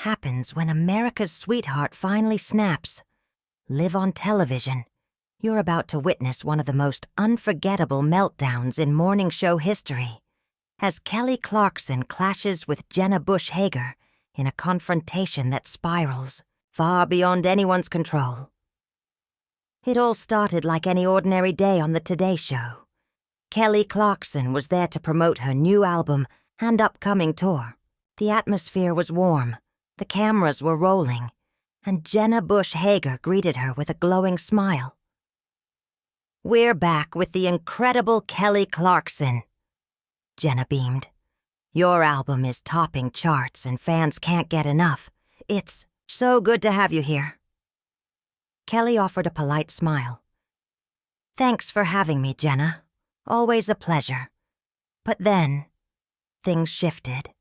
happens when America's sweetheart finally snaps. Live on television. You're about to witness one of the most unforgettable meltdowns in morning show history, as Kelly Clarkson clashes with Jenna Bush Hager in a confrontation that spirals far beyond anyone's control. It all started like any ordinary day on the Today Show. Kelly Clarkson was there to promote her new album and upcoming tour. The atmosphere was warm, the cameras were rolling, and Jenna Bush Hager greeted her with a glowing smile. "We're back with the incredible Kelly Clarkson," Jenna beamed. "Your album is topping charts and fans can't get enough. It's so good to have you here." Kelly offered a polite smile. "Thanks for having me, Jenna. Always a pleasure." But then, things shifted.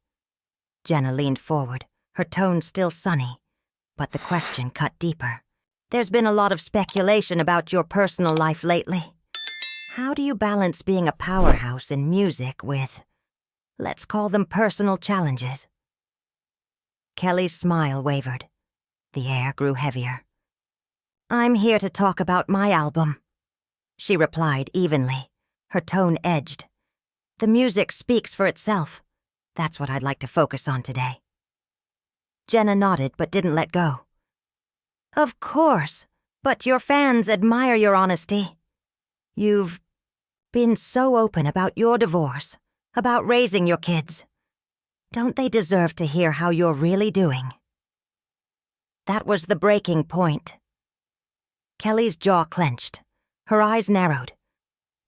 Jenna leaned forward, her tone still sunny, but the question cut deeper. "There's been a lot of speculation about your personal life lately. How do you balance being a powerhouse in music with, let's call them personal challenges?" Kelly's smile wavered. The air grew heavier. "I'm here to talk about my album," she replied evenly, her tone edged. "The music speaks for itself. That's what I'd like to focus on today." Jenna nodded but didn't let go. "Of course, but your fans admire your honesty. You've been so open about your divorce, about raising your kids. Don't they deserve to hear how you're really doing?" That was the breaking point. Kelly's jaw clenched, her eyes narrowed.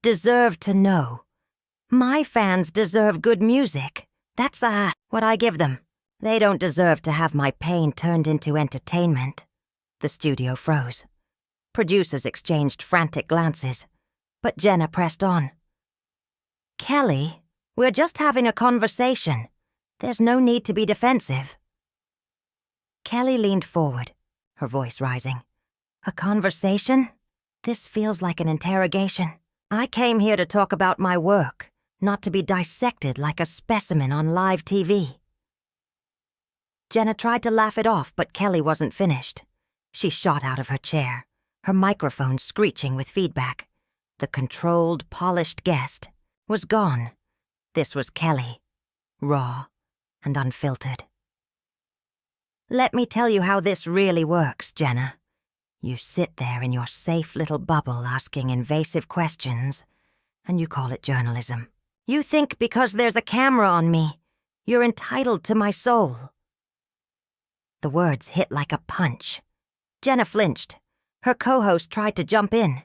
"Deserve to know. My fans deserve good music. That's what I give them. They don't deserve to have my pain turned into entertainment." The studio froze. Producers exchanged frantic glances, but Jenna pressed on. "Kelly, we're just having a conversation. There's no need to be defensive." Kelly leaned forward, her voice rising. "A conversation? This feels like an interrogation. I came here to talk about my work, not to be dissected like a specimen on live TV." Jenna tried to laugh it off, but Kelly wasn't finished. She shot out of her chair, her microphone screeching with feedback. The controlled, polished guest was gone. This was Kelly, raw and unfiltered. "Let me tell you how this really works, Jenna. You sit there in your safe little bubble asking invasive questions, and you call it journalism. You think because there's a camera on me, you're entitled to my soul." The words hit like a punch. Jenna flinched. Her co-host tried to jump in.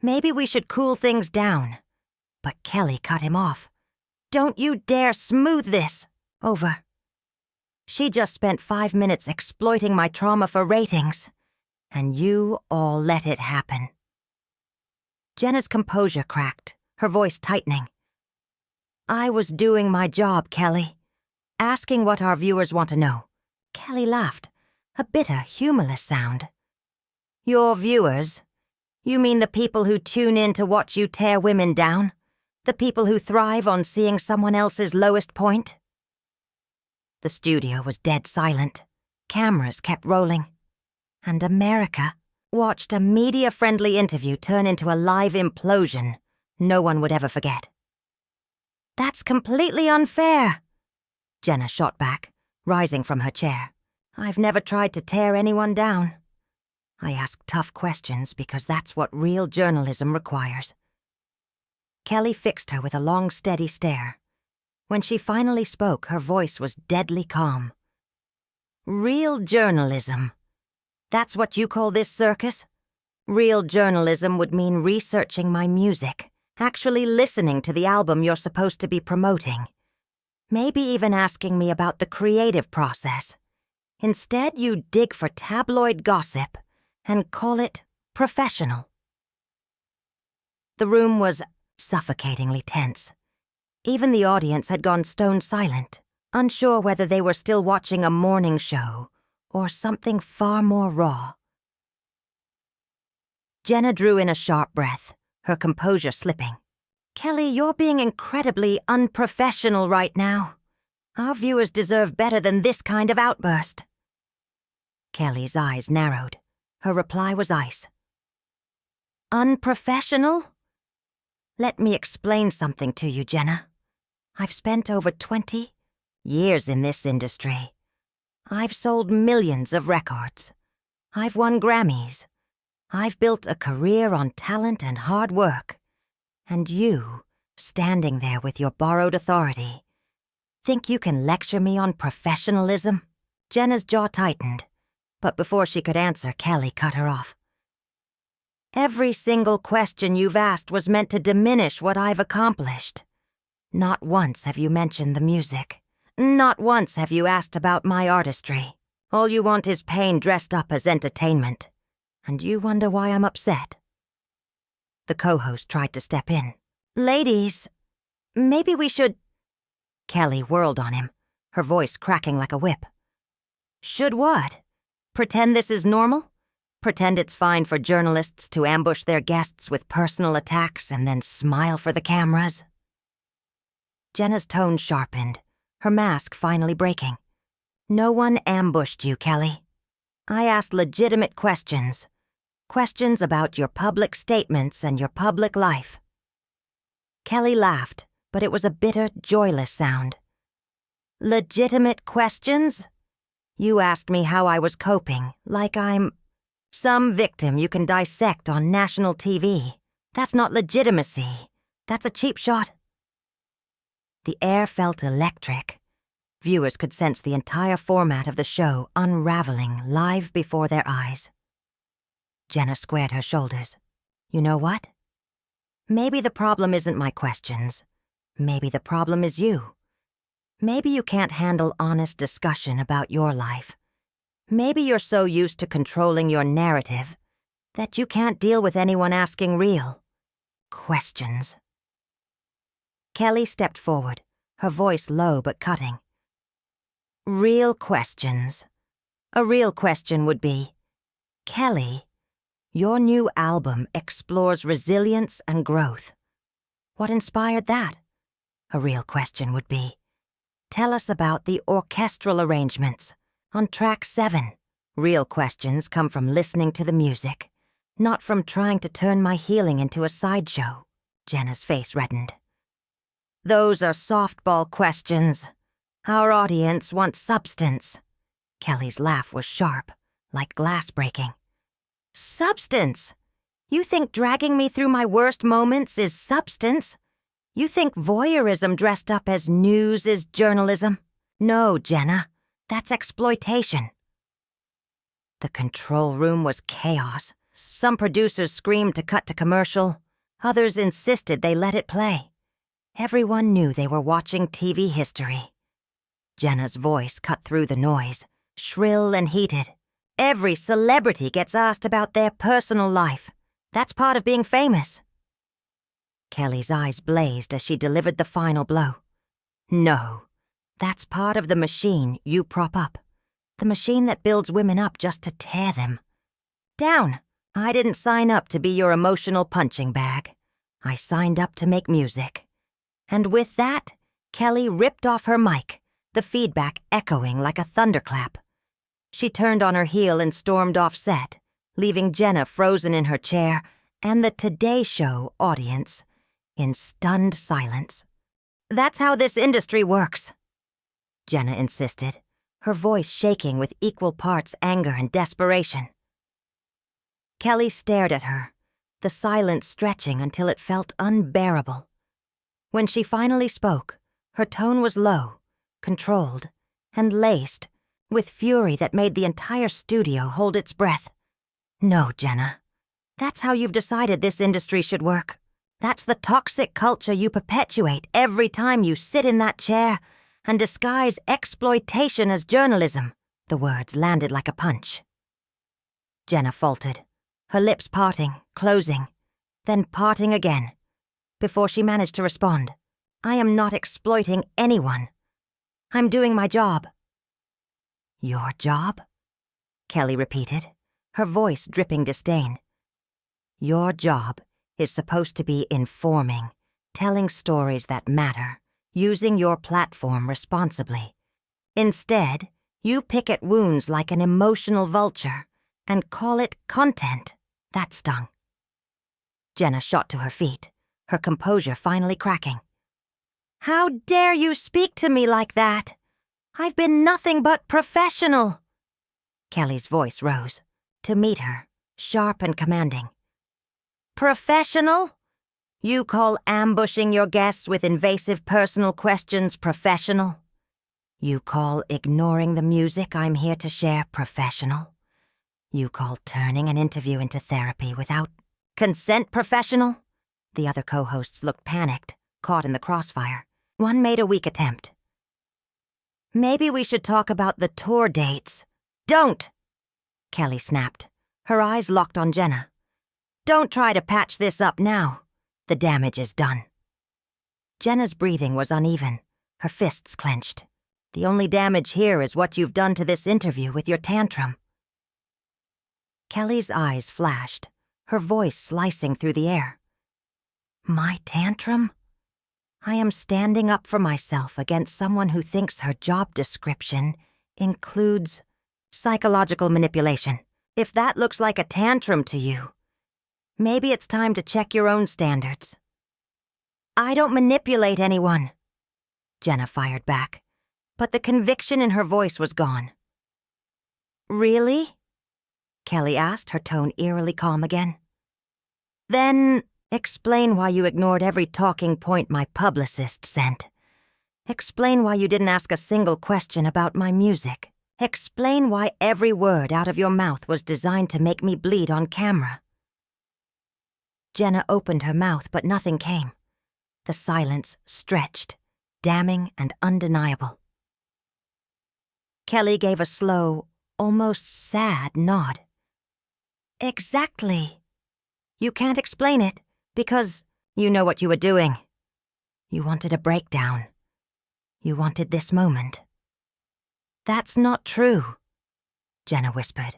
"Maybe we should cool things down." But Kelly cut him off. "Don't you dare smooth this over. She just spent 5 minutes exploiting my trauma for ratings, and you all let it happen." Jenna's composure cracked, her voice tightening. "I was doing my job, Kelly. Asking what our viewers want to know." Kelly laughed, a bitter, humorless sound. "Your viewers? You mean the people who tune in to watch you tear women down? The people who thrive on seeing someone else's lowest point?" The studio was dead silent. Cameras kept rolling. And America watched a media-friendly interview turn into a live implosion no one would ever forget. "That's completely unfair," Jenna shot back, rising from her chair. "I've never tried to tear anyone down. I ask tough questions because that's what real journalism requires." Kelly fixed her with a long, steady stare. When she finally spoke, her voice was deadly calm. "Real journalism? That's what you call this circus? Real journalism would mean researching my music, actually listening to the album you're supposed to be promoting. Maybe even asking me about the creative process. Instead, you dig for tabloid gossip and call it professional." The room was suffocatingly tense. Even the audience had gone stone silent, unsure whether they were still watching a morning show or something far more raw. Jenna drew in a sharp breath, her composure slipping. "Kelly, you're being incredibly unprofessional right now. Our viewers deserve better than this kind of outburst." Kelly's eyes narrowed. Her reply was ice. Unprofessional? Let me explain something to you, Jenna. I've spent over 20 years in this industry. I've sold millions of records. I've won Grammys. I've built a career on talent and hard work. And you, standing there with your borrowed authority, think you can lecture me on professionalism? Jenna's jaw tightened, but before she could answer, Kelly cut her off. Every single question you've asked was meant to diminish what I've accomplished. Not once have you mentioned the music. Not once have you asked about my artistry. All you want is pain dressed up as entertainment. And you wonder why I'm upset. The co-host tried to step in. Ladies, maybe we should... Kelly whirled on him, her voice cracking like a whip. Should what? Pretend this is normal? Pretend it's fine for journalists to ambush their guests with personal attacks and then smile for the cameras? Jenna's tone sharpened, her mask finally breaking. No one ambushed you, Kelly. I asked legitimate questions. Questions about your public statements and your public life. Kelly laughed, but it was a bitter, joyless sound. Legitimate questions? You asked me how I was coping, like I'm some victim you can dissect on national TV. That's not legitimacy. That's a cheap shot. The air felt electric. Viewers could sense the entire format of the show unraveling live before their eyes. Jenna squared her shoulders. You know what? Maybe the problem isn't my questions. Maybe the problem is you. Maybe you can't handle honest discussion about your life. Maybe you're so used to controlling your narrative that you can't deal with anyone asking real questions. Kelly stepped forward, her voice low but cutting. Real questions. A real question would be, Kelly, your new album explores resilience and growth. What inspired that? A real question would be, tell us about the orchestral arrangements on track 7. Real questions come from listening to the music, not from trying to turn my healing into a sideshow. Jenna's face reddened. Those are softball questions. Our audience wants substance. Kelly's laugh was sharp, like glass breaking. Substance? You think dragging me through my worst moments is substance? You think voyeurism dressed up as news is journalism? No, Jenna, that's exploitation. The control room was chaos. Some producers screamed to cut to commercial. Others insisted they let it play. Everyone knew they were watching TV history. Jenna's voice cut through the noise, shrill and heated. Every celebrity gets asked about their personal life. That's part of being famous. Kelly's eyes blazed as she delivered the final blow. No, that's part of the machine you prop up. The machine that builds women up just to tear them down. I didn't sign up to be your emotional punching bag. I signed up to make music. And with that, Kelly ripped off her mic, the feedback echoing like a thunderclap. She turned on her heel and stormed off set, leaving Jenna frozen in her chair and the Today Show audience in stunned silence. That's how this industry works, Jenna insisted, her voice shaking with equal parts anger and desperation. Kelly stared at her, the silence stretching until it felt unbearable. When she finally spoke, her tone was low, controlled, and laced with fury that made the entire studio hold its breath. No, Jenna. That's how you've decided this industry should work. That's the toxic culture you perpetuate every time you sit in that chair and disguise exploitation as journalism. The words landed like a punch. Jenna faltered, her lips parting, closing, then parting again, before she managed to respond. I am not exploiting anyone. I'm doing my job. Your job? Kelly repeated, her voice dripping disdain. Your job is supposed to be informing, telling stories that matter, using your platform responsibly. Instead, You pick at wounds like an emotional vulture and call it content. That stung. Jenna shot to her feet, her composure finally cracking. How dare you speak to me like that? I've been nothing but professional. Kelly's voice rose, to meet her, sharp and commanding. Professional? You call ambushing your guests with invasive personal questions professional? You call ignoring the music I'm here to share professional? You call turning an interview into therapy without consent professional? The other co-hosts looked panicked, caught in the crossfire. One made a weak attempt. Maybe we should talk about the tour dates. Don't! Kelly snapped, her eyes locked on Jenna. Don't try to patch this up now. The damage is done. Jenna's breathing was uneven, her fists clenched. The only damage here is what you've done to this interview with your tantrum. Kelly's eyes flashed, her voice slicing through the air. My tantrum? I am standing up for myself against someone who thinks her job description includes psychological manipulation. If that looks like a tantrum to you, maybe it's time to check your own standards. I don't manipulate anyone, Jenna fired back, but the conviction in her voice was gone. Really? Kelly asked, her tone eerily calm again. Then explain why you ignored every talking point my publicist sent. Explain why you didn't ask a single question about my music. Explain why every word out of your mouth was designed to make me bleed on camera. Jenna opened her mouth, but nothing came. The silence stretched, damning and undeniable. Kelly gave a slow, almost sad nod. Exactly. You can't explain it, because you know what you were doing. You wanted a breakdown. You wanted this moment. That's not true, Jenna whispered,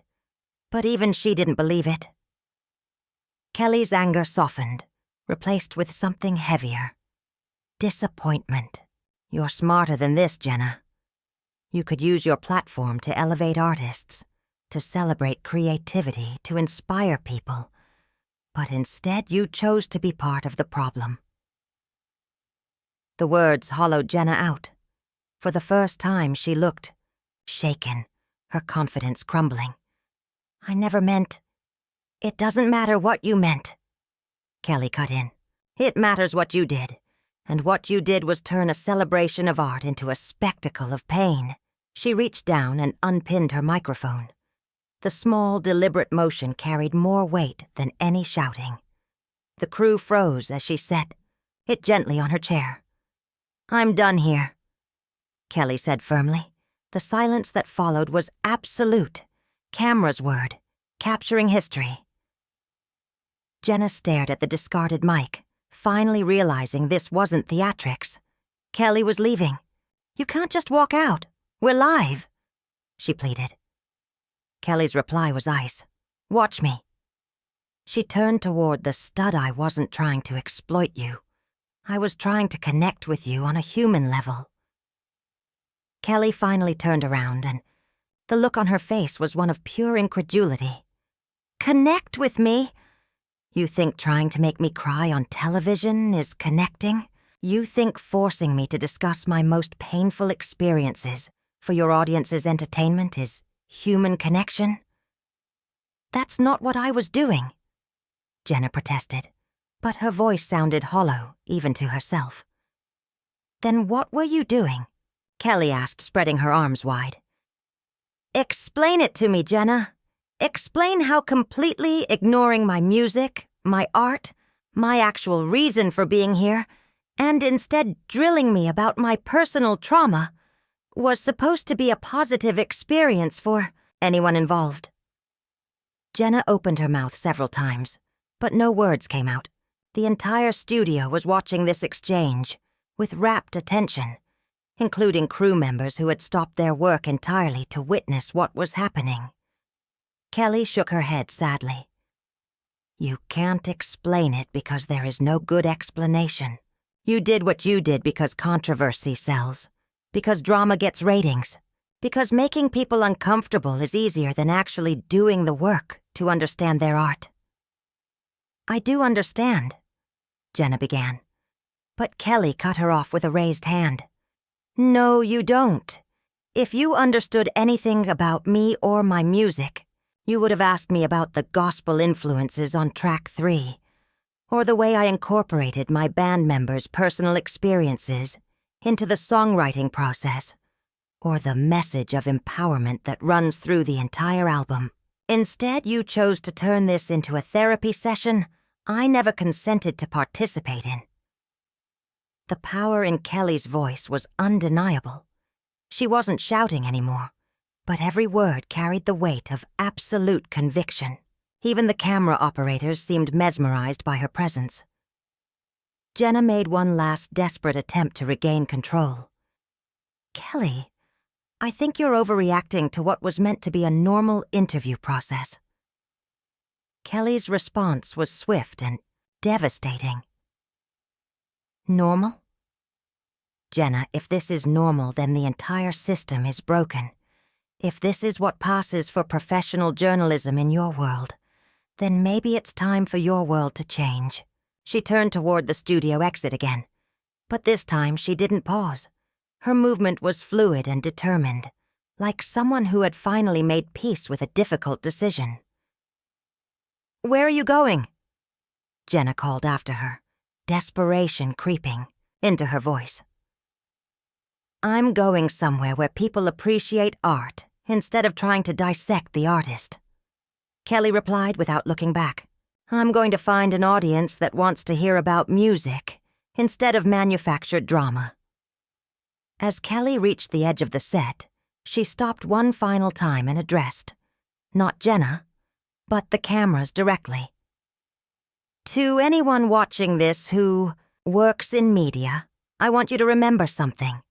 but even she didn't believe it. Kelly's anger softened, replaced with something heavier. Disappointment. You're smarter than this, Jenna. You could use your platform to elevate artists, to celebrate creativity, to inspire people, but instead you chose to be part of the problem. The words hollowed Jenna out. For the first time, she looked shaken, her confidence crumbling. I never meant... It doesn't matter what you meant, Kelly cut in. It matters what you did, and what you did was turn a celebration of art into a spectacle of pain. She reached down and unpinned her microphone. The small, deliberate motion carried more weight than any shouting. The crew froze as she sat, it gently on her chair. I'm done here, Kelly said firmly. The silence that followed was absolute. Camera's word, capturing history. Jenna stared at the discarded mic, finally realizing this wasn't theatrics. Kelly was leaving. You can't just walk out. We're live, she pleaded. Kelly's reply was ice. Watch me. She turned toward the stud. I wasn't trying to exploit you. I was trying to connect with you on a human level. Kelly finally turned around, and the look on her face was one of pure incredulity. Connect with me? You think trying to make me cry on television is connecting? You think forcing me to discuss my most painful experiences for your audience's entertainment is human connection? That's not what I was doing, Jenna protested, but her voice sounded hollow, even to herself. Then what were you doing? Kelly asked, spreading her arms wide. Explain it to me, Jenna. Explain how completely ignoring my music, my art, my actual reason for being here, and instead drilling me about my personal trauma, was supposed to be a positive experience for anyone involved. Jenna opened her mouth several times, but no words came out. The entire studio was watching this exchange, with rapt attention, including crew members who had stopped their work entirely to witness what was happening. Kelly shook her head sadly. You can't explain it because there is no good explanation. You did what you did because controversy sells, because drama gets ratings, Because making people uncomfortable is easier than actually doing the work to understand their art. I do understand, Jenna began, but Kelly cut her off with a raised hand. No, you don't. If you understood anything about me or my music, you would have asked me about the gospel influences on track 3, or the way I incorporated my band members' personal experiences into the songwriting process, or the message of empowerment that runs through the entire album. Instead, you chose to turn this into a therapy session I never consented to participate in. The power in Kelly's voice was undeniable. She wasn't shouting anymore, but every word carried the weight of absolute conviction. Even the camera operators seemed mesmerized by her presence. Jenna made one last desperate attempt to regain control. Kelly, I think you're overreacting to what was meant to be a normal interview process. Kelly's response was swift and devastating. Normal? Jenna, if this is normal, then the entire system is broken. If this is what passes for professional journalism in your world, then maybe it's time for your world to change. She turned toward the studio exit again, but this time she didn't pause. Her movement was fluid and determined, like someone who had finally made peace with a difficult decision. Where are you going? Jenna called after her, desperation creeping into her voice. I'm going somewhere where people appreciate art instead of trying to dissect the artist. Kelly replied without looking back. I'm going to find an audience that wants to hear about music instead of manufactured drama. As Kelly reached the edge of the set, she stopped one final time and addressed, not Jenna, but the cameras directly. To anyone watching this who works in media, I want you to remember something.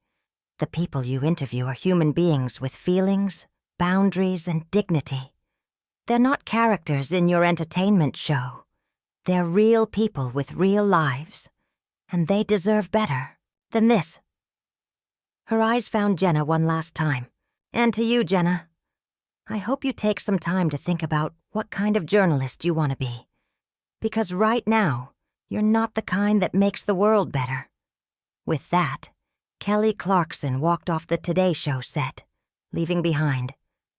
The people you interview are human beings with feelings, boundaries, and dignity. They're not characters in your entertainment show. They're real people with real lives, and they deserve better than this. Her eyes found Jenna one last time. And to you, Jenna, I hope you take some time to think about what kind of journalist you want to be. Because right now, you're not the kind that makes the world better. With that, Kelly Clarkson walked off the Today Show set, leaving behind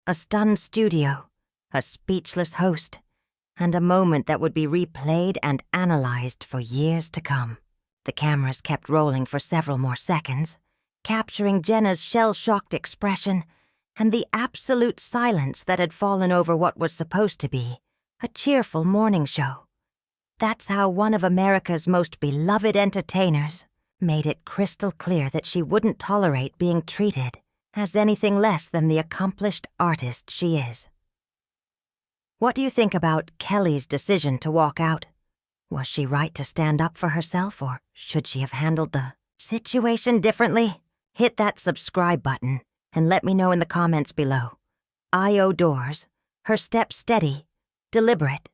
a stunned studio, a speechless host, and a moment that would be replayed and analyzed for years to come. The cameras kept rolling for several more seconds, capturing Jenna's shell-shocked expression and the absolute silence that had fallen over what was supposed to be a cheerful morning show. That's how one of America's most beloved entertainers made it crystal clear that she wouldn't tolerate being treated as anything less than the accomplished artist she is. What do you think about Kelly's decision to walk out? Was she right to stand up for herself, or should she have handled the situation differently? Hit that subscribe button and let me know in the comments below. I.O. Doors, her steps steady, deliberate.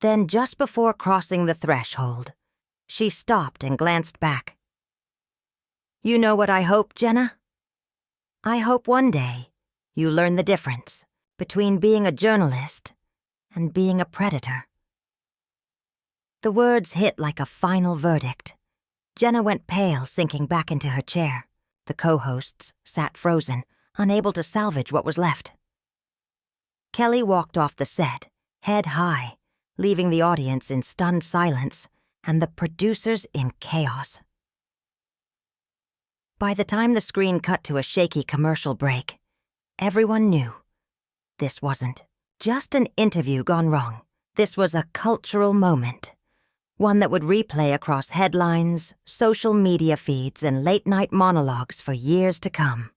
Then just before crossing the threshold, she stopped and glanced back. You know what I hope, Jenna? I hope one day you learn the difference between being a journalist and being a predator. The words hit like a final verdict. Jenna went pale, sinking back into her chair. The co-hosts sat frozen, unable to salvage what was left. Kelly walked off the set, head high, leaving the audience in stunned silence and the producers in chaos. By the time the screen cut to a shaky commercial break, everyone knew this wasn't just an interview gone wrong. This was a cultural moment, one that would replay across headlines, social media feeds, and late-night monologues for years to come.